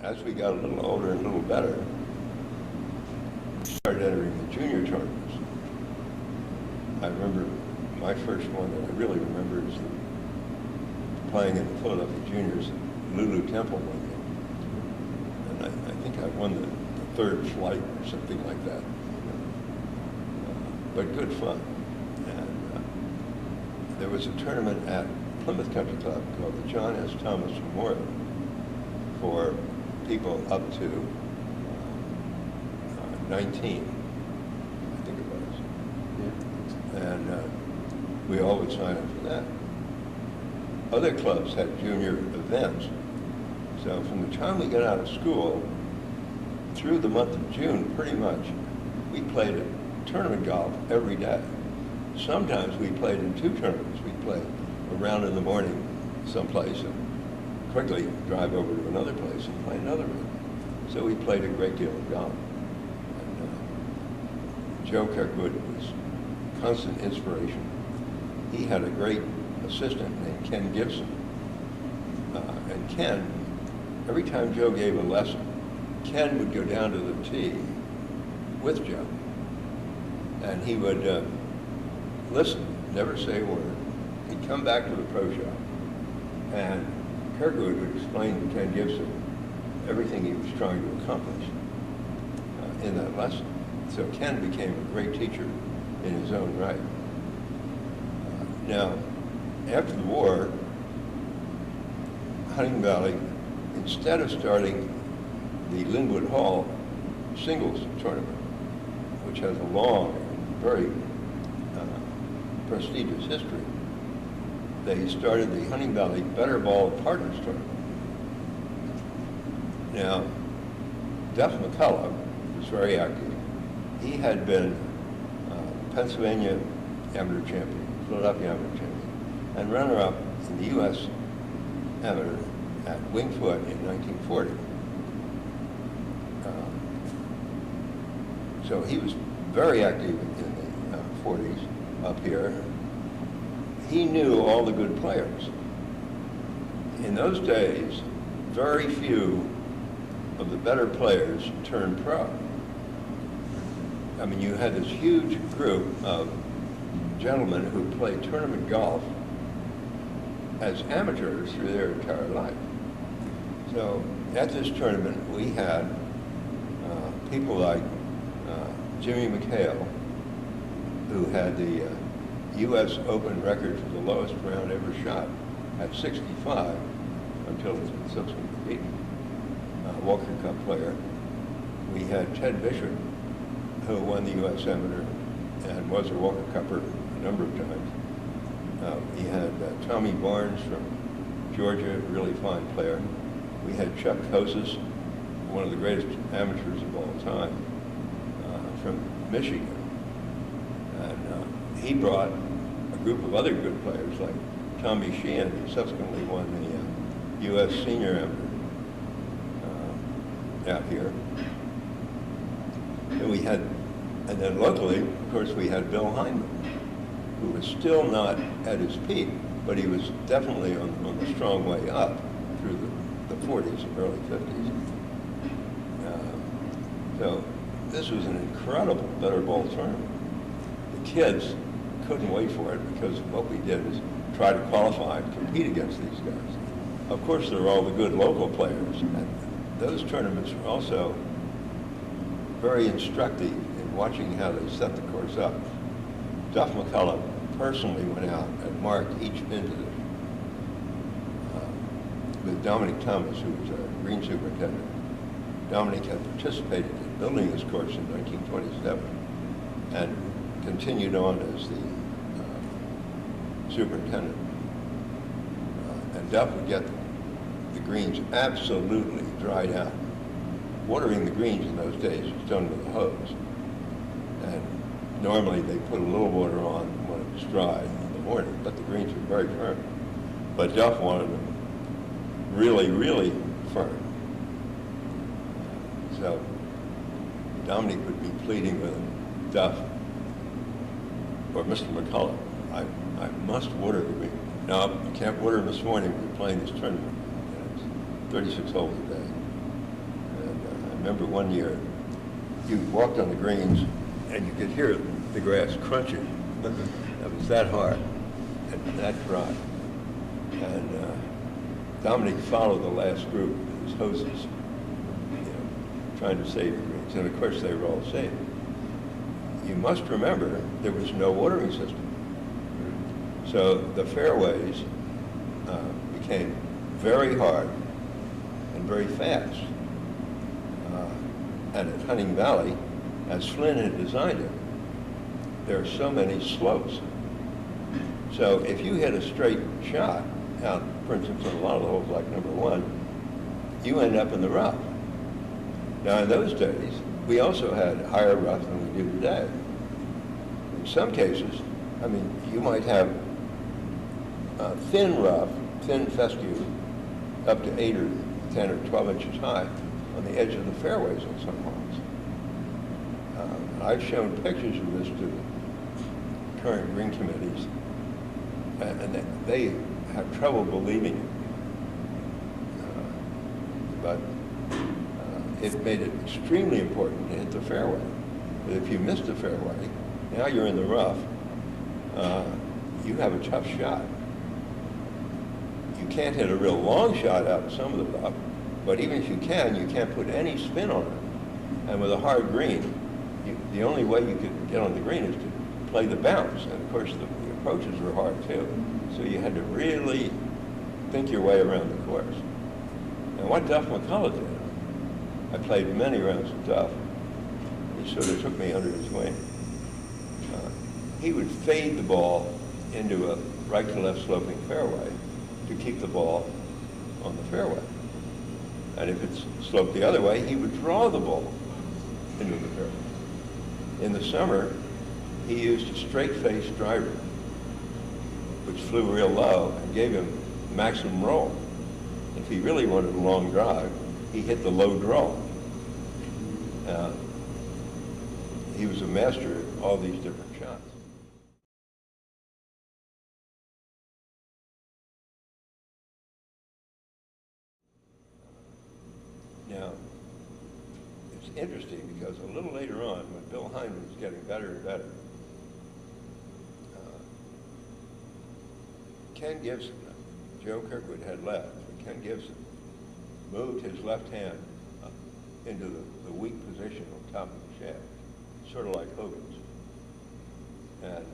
as we got a little older and a little better, we started entering the junior tournaments. I remember my first one that I really remember is playing in the Philadelphia Juniors, Lulu Temple one game. And I think I won the third flight or something like that. But good fun. And there was a tournament at Plymouth Country Club called the John S. Thomas Memorial for people up to 19, I think it was. Yeah. And we all would sign up for that. Other clubs had junior events. So from the time we got out of school through the month of June, pretty much, we played a tournament golf every day. Sometimes we played in two tournaments. We played a round in the morning someplace and quickly drive over to another place and play another round. So we played a great deal of golf. And Joe Kirkwood was constant inspiration. He had a great assistant named Ken Gibson. And Ken, every time Joe gave a lesson, Ken would go down to the tee with Joe. And he would listen, never say a word. He'd come back to the pro shop, and Kirkwood would explain to Ken Gibson everything he was trying to accomplish in that lesson. So Ken became a great teacher in his own right. Now, after the war, Huntingdon Valley, instead of starting the Linwood Hall singles tournament, which has a long, very prestigious history, they started the Huntingdon Valley Better Ball Partners Tournament. Now, Duff McCullough was very active. He had been Pennsylvania amateur champion, Philadelphia amateur champion, and runner-up in the U.S. amateur at Wingfoot in 1940. So he was very active in the 40s up here. He knew all the good players. In those days, very few of the better players turned pro. I mean, you had this huge group of gentlemen who played tournament golf as amateurs through their entire life. So at this tournament, we had people like Jimmy McHale, who had the U.S. Open record for the lowest round ever shot at 65 until it's been subsequently beaten. Walker Cup player. We had Ted Bishop, who won the U.S. Amateur and was a Walker Cupper a number of times. We had Tommy Barnes from Georgia, really fine player. We had Chuck Koses, one of the greatest amateurs of all time, from Michigan. And he brought a group of other good players like Tommy Sheehan, who subsequently won the U.S. Senior Amateur out here. And then locally, of course, we had Bill Hyndman, who was still not at his peak, but he was definitely on the strong way up through the 40s and early 50s. So this was an incredible better ball tournament. The kids couldn't wait for it because what we did is try to qualify and compete against these guys. Of course, there were all the good local players, and those tournaments were also very instructive in watching how they set the course up. Duff McCullough personally went out and marked each pin to with Dominic Thomas, who was a green superintendent. Dominic had participated in building this course in 1927 and continued on as the superintendent. And Duff would get the greens absolutely dried out. Watering the greens in those days was done with a hose. And normally they put a little water on when it was dry in the morning, but the greens were very firm. But Duff wanted them really, really firm. So Dominic would be pleading with him, Duff, or Mr. McCullough, I must water the green. No, you can't water them this morning. We're playing this tournament. And it's 36 holes a day. remember one year, you walked on the greens and you could hear the grass crunching. It was that hard and that dry. And Dominic followed the last group with his hoses, trying to save the greens. And of course they were all saved. You must remember there was no watering system. So the fairways became very hard and very fast. And at Hunting Valley, as Flynn had designed it, there are so many slopes. So if you hit a straight shot out, for instance, on a lot of the holes like number 1, you end up in the rough. Now in those days, we also had higher rough than we do today. In some cases, I mean, you might have thin rough, thin fescue, up to 8 or 10 or 12 inches high on the edge of the fairways on some holes. I've shown pictures of this to the current green committees, and they have trouble believing it. But it made it extremely important to hit the fairway. But if you miss the fairway, now you're in the rough, you have a tough shot. You can't hit a real long shot out of some of the rough, but even if you can't put any spin on it. And with a hard green, the only way you could get on the green is to play the bounce. And of course, the approaches were hard too. So you had to really think your way around the course. And what Duff McCullough did, I played many rounds with Duff. He sort of took me under his wing. He would fade the ball into a right to left sloping fairway to keep the ball on the fairway. And if it's sloped the other way, he would draw the ball into the fairway. In the summer, he used a straight face driver, which flew real low and gave him maximum roll. If he really wanted a long drive, he hit the low draw. He was a master at all these different shots. Now, it's interesting because a little later on, when Bill Hyman was getting better and better, Ken Gibson, Joe Kirkwood had left, but Ken Gibson moved his left hand up into the weak position on top of the shaft, sort of like Hogan's. And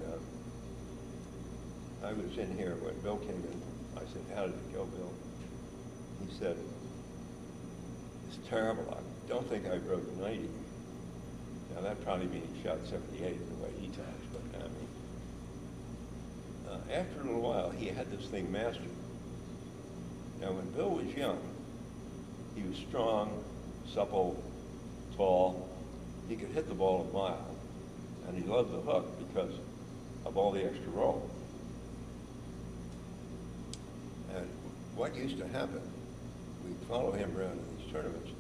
I was in here when Bill came in. I said, "How did it go, Bill?" He said, "It's terrible. I don't think I broke 90. Now that probably means he shot 78 the way he talks, but I mean, after a little while, he had this thing mastered. Now when Bill was young, he was strong, supple, tall. He could hit the ball a mile, and he loved the hook because of all the extra roll. And what used to happen, we'd follow him around in these tournaments.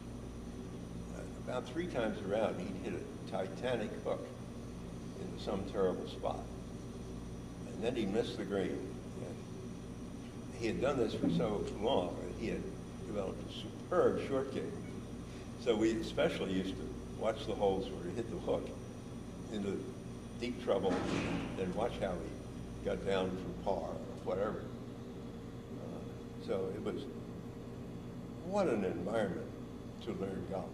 About 3 times around, he'd hit a titanic hook into some terrible spot. And then he missed the green. And he had done this for so long that he had developed a superb short game. So we especially used to watch the holes where he hit the hook into deep trouble, then watch how he got down from par or whatever. So it was, what an environment to learn golf.